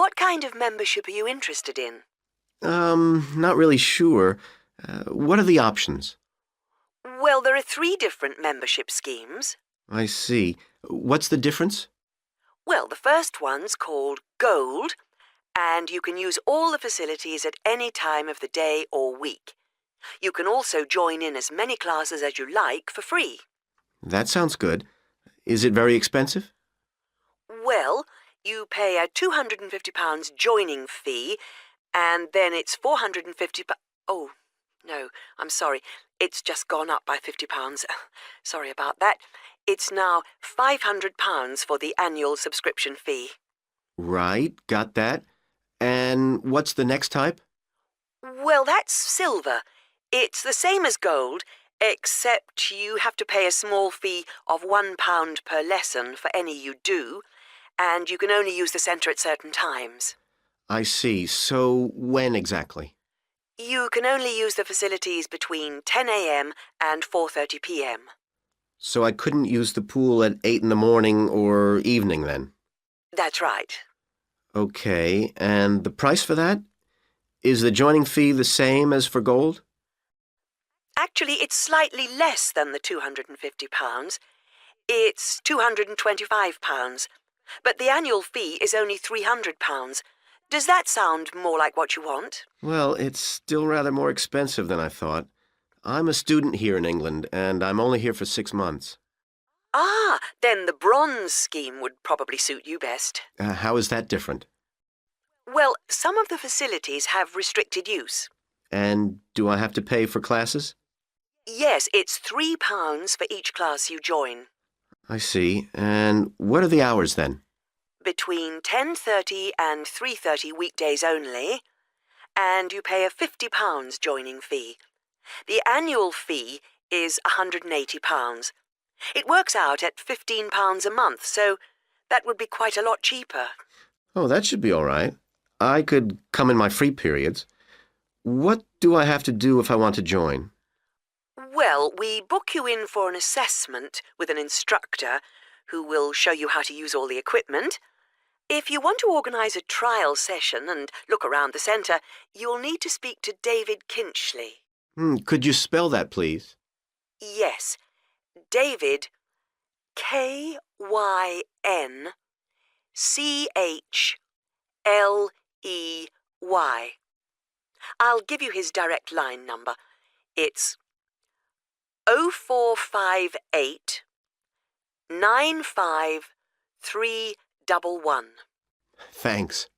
What kind of membership are you interested in? Not really sure. What are the options? Well, there are 3 different membership schemes. I see. What's the difference? Well, the first one's called Gold, and you can use all the facilities at any time of the day or week. You can also join in as many classes as you like for free. That sounds good. Is it very expensive? Well, you pay a £250 joining fee, and then it's £450. Oh, no, I'm sorry. It's just gone up by £50. Sorry about that. It's now £500 for the annual subscription fee. Right, got that. And what's the next type? Well, that's silver. It's the same as gold, except you have to pay a small fee of £1 per lesson for any you do, and you can only use the centre at certain times. I see. So when exactly? You can only use the facilities between 10 a.m. and 4:30 p.m. So I couldn't use the pool at 8 in the morning or evening then? That's right. Okay, and the price for that? Is the joining fee the same as for gold? Actually, it's slightly less than the £250. It's £225. But the annual fee is only £300. Does that sound more like what you want? Well, it's still rather more expensive than I thought. I'm a student here in England, and I'm only here for 6 months. Ah, then the bronze scheme would probably suit you best. How is that different? Well, some of the facilities have restricted use. And do I have to pay for classes? Yes, it's £3 for each class you join. I see. And what are the hours then? Between 10:30 and 3:30 weekdays only, and you pay a £50 joining fee. The annual fee is £180. It works out at £15 a month, so that would be quite a lot cheaper. Oh, that should be all right. I could come in my free periods. What do I have to do if I want to join? Well, we book you in for an assessment with an instructor who will show you how to use all the equipment. If you want to organise a trial session and look around the centre, you'll need to speak to David Kinchley. Could you spell that, please? Yes, David, KynChley. I'll give you his direct line number. It's 0458 95311. Thanks.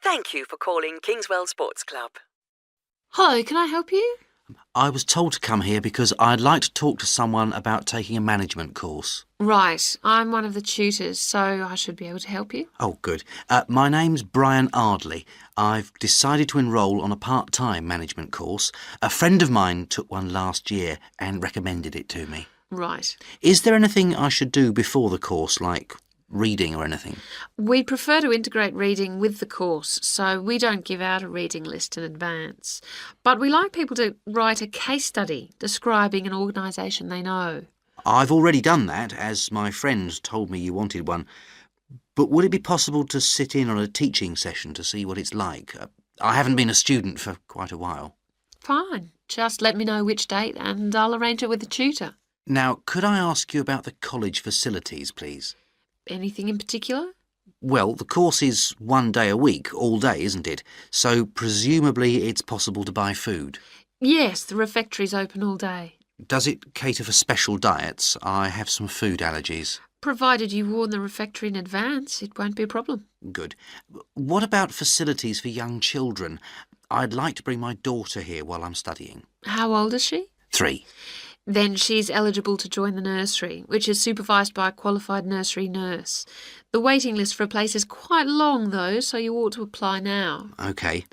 Thank you for calling Kingswell Sports Club. Hello, can I help you? I was told to come here because I'd like to talk to someone about taking a management course. Right, I'm one of the tutors, so I should be able to help you. Oh, good. My name's Brian Ardley. I've decided to enrol on a part-time management course. A friend of mine took one last year and recommended it to me. Right. Is there anything I should do before the course, like reading or anything? We prefer to integrate reading with the course, so we don't give out a reading list in advance. But we like people to write a case study describing an organisation they know. I've already done that, as my friend told me you wanted one. But would it be possible to sit in on a teaching session to see what it's like? I haven't been a student for quite a while. Fine. Just let me know which date and I'll arrange it with the tutor. Now, could I ask you about the college facilities, please? Anything in particular? Well, the course is 1 day a week, all day, isn't it? So presumably it's possible to buy food. Yes, the refectory's open all day. Does it cater for special diets? I have some food allergies. Provided you warn the refectory in advance, it won't be a problem. Good. What about facilities for young children? I'd like to bring my daughter here while I'm studying. How old is she? 3. Then she's eligible to join the nursery, which is supervised by a qualified nursery nurse. The waiting list for a place is quite long, though, so you ought to apply now. OK.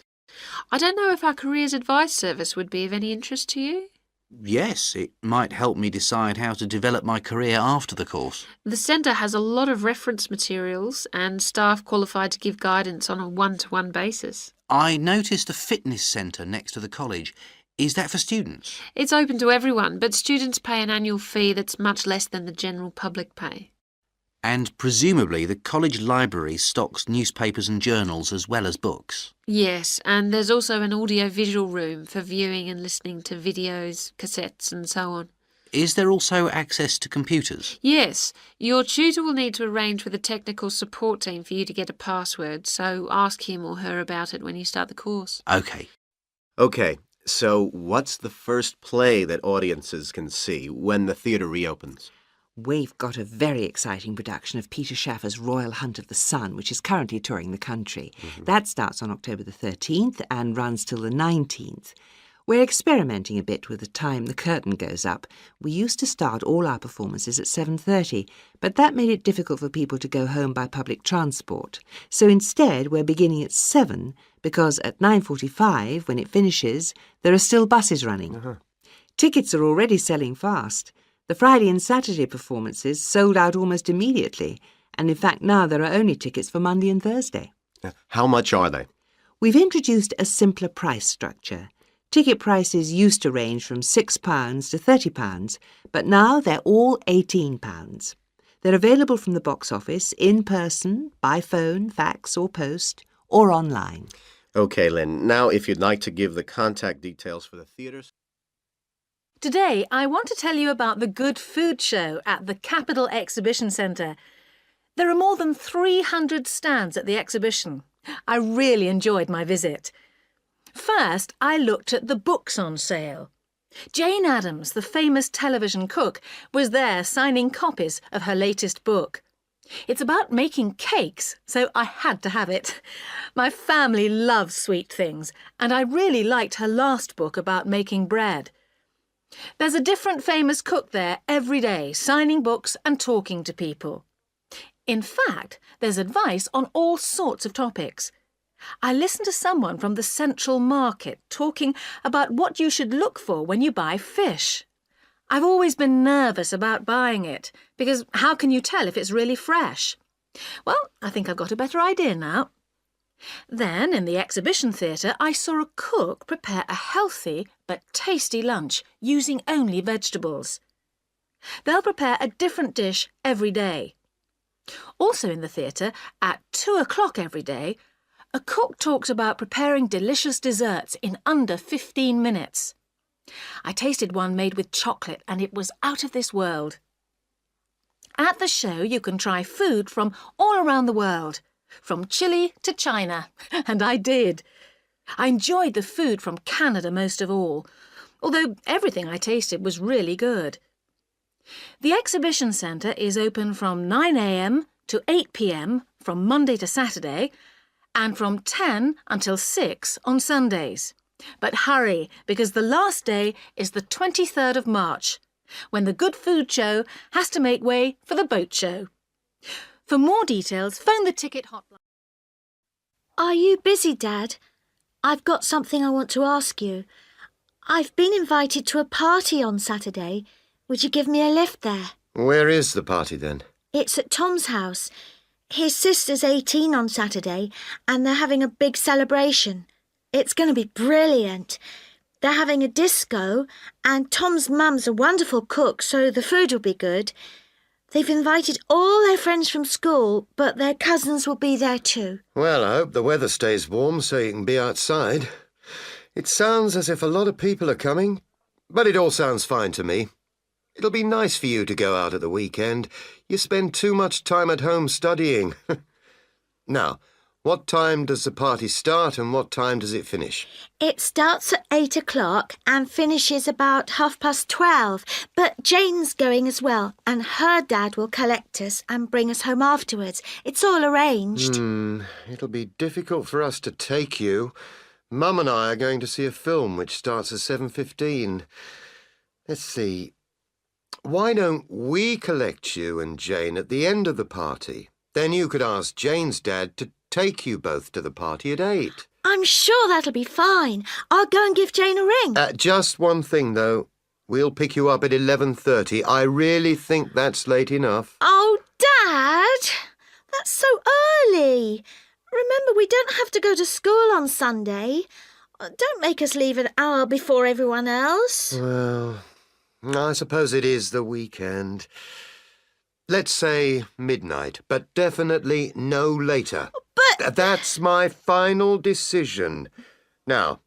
I don't know if our careers advice service would be of any interest to you. Yes, it might help me decide how to develop my career after the course. The centre has a lot of reference materials and staff qualified to give guidance on a one-to-one basis. I noticed a fitness centre next to the college. Is that for students? It's open to everyone, but students pay an annual fee that's much less than the general public pay. And presumably the college library stocks newspapers and journals as well as books. Yes, and there's also an audio-visual room for viewing and listening to videos, cassettes and so on. Is there also access to computers? Yes, your tutor will need to arrange with the technical support team for you to get a password, so ask him or her about it when you start the course. OK. Okay, so what's the first play that audiences can see when the theatre reopens? We've got a very exciting production of Peter Shaffer's Royal Hunt of the Sun, which is currently touring the country. That starts on October the 13th and runs till the 19th. We're experimenting a bit with the time the curtain goes up. We used to start all our performances at 7:30, but that made it difficult for people to go home by public transport. So instead, we're beginning at 7, because at 9:45, when it finishes, there are still buses running. Tickets are already selling fast. The Friday and Saturday performances sold out almost immediately, and in fact now there are only tickets for Monday and Thursday. How much are they? We've introduced a simpler price structure. Ticket prices used to range from £6 to £30, but now they're all £18. They're available from the box office, in person, by phone, fax or post, or online. Okay, Lynn, now if you'd like to give the contact details for the theatres. Today, I want to tell you about the Good Food Show at the Capitol Exhibition Centre. There are more than 300 stands at the exhibition. I really enjoyed my visit. First, I looked at the books on sale. Jane Addams, the famous television cook, was there signing copies of her latest book. It's about making cakes, so I had to have it. My family loves sweet things, and I really liked her last book about making bread. There's a different famous cook there every day, signing books and talking to people. In fact, there's advice on all sorts of topics. I listened to someone from the Central Market talking about what you should look for when you buy fish. I've always been nervous about buying it, because how can you tell if it's really fresh? Well, I think I've got a better idea now. Then, in the exhibition theatre, I saw a cook prepare a healthy but tasty lunch using only vegetables. They'll prepare a different dish every day. Also in the theatre, at 2 o'clock every day, a cook talks about preparing delicious desserts in under 15 minutes. I tasted one made with chocolate and it was out of this world. At the show, you can try food from all around the world. From Chile to China, and I did. I enjoyed the food from Canada most of all, although everything I tasted was really good. The exhibition centre is open from 9 a.m. to 8 p.m. from Monday to Saturday, and from 10 until 6 on Sundays. But hurry, because the last day is the 23rd of March, when the Good Food Show has to make way for the boat show. For more details, phone the ticket hotline. Are you busy, Dad? I've got something I want to ask you. I've been invited to a party on Saturday. Would you give me a lift there? Where is the party then? It's at Tom's house. His sister's 18 on Saturday, and they're having a big celebration. It's going to be brilliant. They're having a disco, and Tom's mum's a wonderful cook, so the food will be good. They've invited all their friends from school, but their cousins will be there too. Well, I hope the weather stays warm so you can be outside. It sounds as if a lot of people are coming, but it all sounds fine to me. It'll be nice for you to go out at the weekend. You spend too much time at home studying. Now, what time does the party start and what time does it finish? It starts at 8 o'clock and finishes about 12:30. But Jane's going as well, and her dad will collect us and bring us home afterwards. It's all arranged. It'll be difficult for us to take you. Mum and I are going to see a film which starts at 7:15. Let's see. Why don't we collect you and Jane at the end of the party? Then you could ask Jane's dad to take you both to the party at 8. I'm sure that'll be fine. I'll go and give Jane a ring. Just one thing, though. We'll pick you up at 11:30. I really think that's late enough. Oh, Dad! That's so early. Remember, we don't have to go to school on Sunday. Don't make us leave an hour before everyone else. Well, I suppose it is the weekend. Let's say midnight, but definitely no later. But... That's my final decision. Now,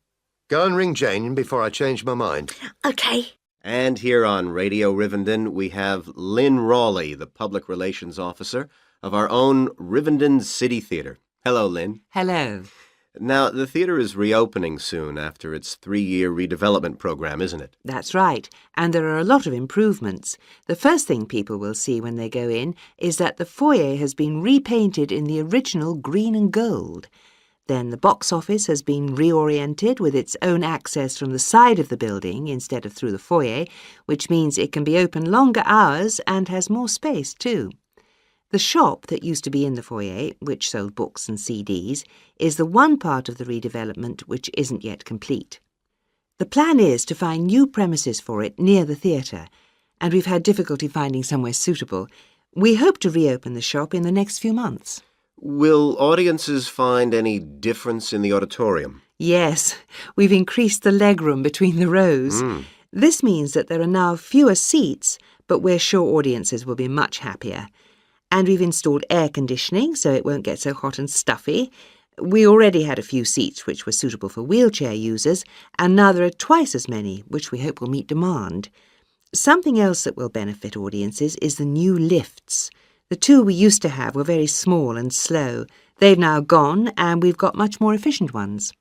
go and ring Jane before I change my mind. OK. And here on Radio Rivendell, we have Lynn Rawley, the Public Relations Officer of our own Rivendell City Theatre. Hello, Lynn. Hello. Now, the theatre is reopening soon after its 3-year redevelopment program, isn't it? That's right, and there are a lot of improvements. The first thing people will see when they go in is that the foyer has been repainted in the original green and gold. Then the box office has been reoriented with its own access from the side of the building instead of through the foyer, which means it can be open longer hours and has more space too. The shop that used to be in the foyer, which sold books and CDs, is the one part of the redevelopment which isn't yet complete. The plan is to find new premises for it near the theatre, and we've had difficulty finding somewhere suitable. We hope to reopen the shop in the next few months. Will audiences find any difference in the auditorium? Yes, we've increased the legroom between the rows. This means that there are now fewer seats, but we're sure audiences will be much happier. And we've installed air conditioning so it won't get so hot and stuffy. We already had a few seats which were suitable for wheelchair users, and now there are twice as many, which we hope will meet demand. Something else that will benefit audiences is the new lifts. The two we used to have were very small and slow. They've now gone, and we've got much more efficient ones.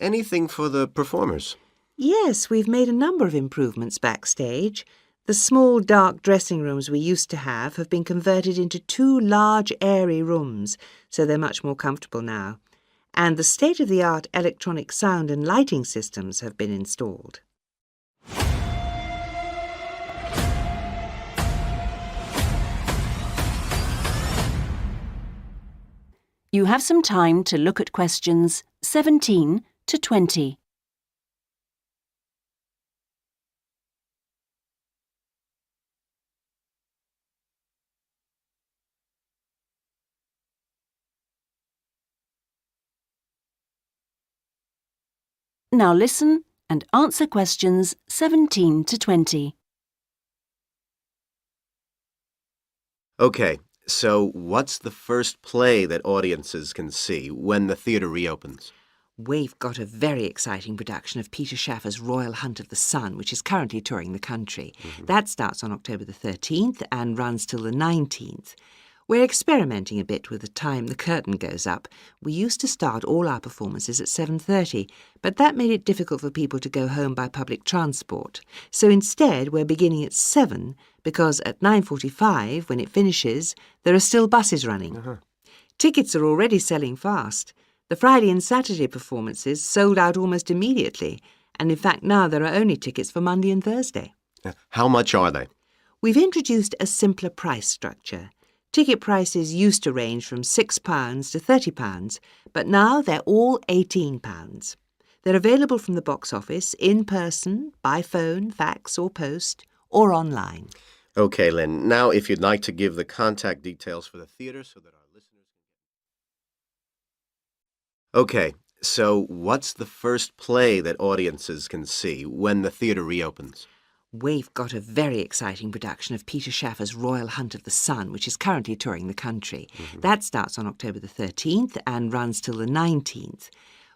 Anything for the performers? Yes, we've made a number of improvements backstage. The small, dark dressing rooms we used to have been converted into 2 large, airy rooms, so they're much more comfortable now. And the state-of-the-art electronic sound and lighting systems have been installed. You have some time to look at questions 17 to 20. Now listen and answer questions 17 to 20. Okay, so what's the first play that audiences can see when the theatre reopens? We've got a very exciting production of Peter Shaffer's Royal Hunt of the Sun, which is currently touring the country. That starts on October the 13th and runs till the 19th. We're experimenting a bit with the time the curtain goes up. We used to start all our performances at 7:30, but that made it difficult for people to go home by public transport. So instead, we're beginning at 7, because at 9:45, when it finishes, there are still buses running. Tickets are already selling fast. The Friday and Saturday performances sold out almost immediately, and in fact now there are only tickets for Monday and Thursday. How much are they? We've introduced a simpler price structure. Ticket prices used to range from £6 to £30, but now they're all £18. They're available from the box office, in person, by phone, fax or post, or online. Okay, Lynn. Now, if you'd like to give the contact details for the theatre so that our listeners can... Okay, so what's the first play that audiences can see when the theatre reopens? We've got a very exciting production of Peter Shaffer's Royal Hunt of the Sun, which is currently touring the country. That starts on October the 13th and runs till the 19th.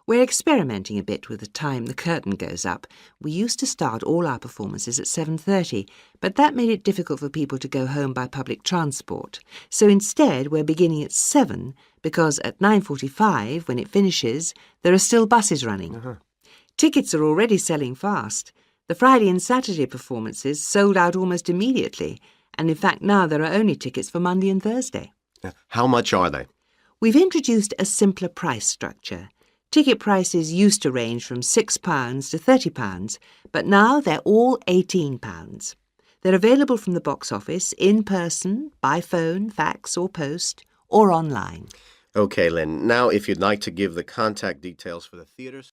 We're experimenting a bit with the time the curtain goes up. We used to start all our performances at 7:30, but that made it difficult for people to go home by public transport. So instead, we're beginning at 7, because at 9:45, when it finishes, there are still buses running. Tickets are already selling fast. The Friday and Saturday performances sold out almost immediately, and in fact now there are only tickets for Monday and Thursday. How much are they? We've introduced a simpler price structure. Ticket prices used to range from £6 to £30, but now they're all £18. They're available from the box office, in person, by phone, fax or post, or online. Okay, Lynn. Now, if you'd like to give the contact details for the theatres...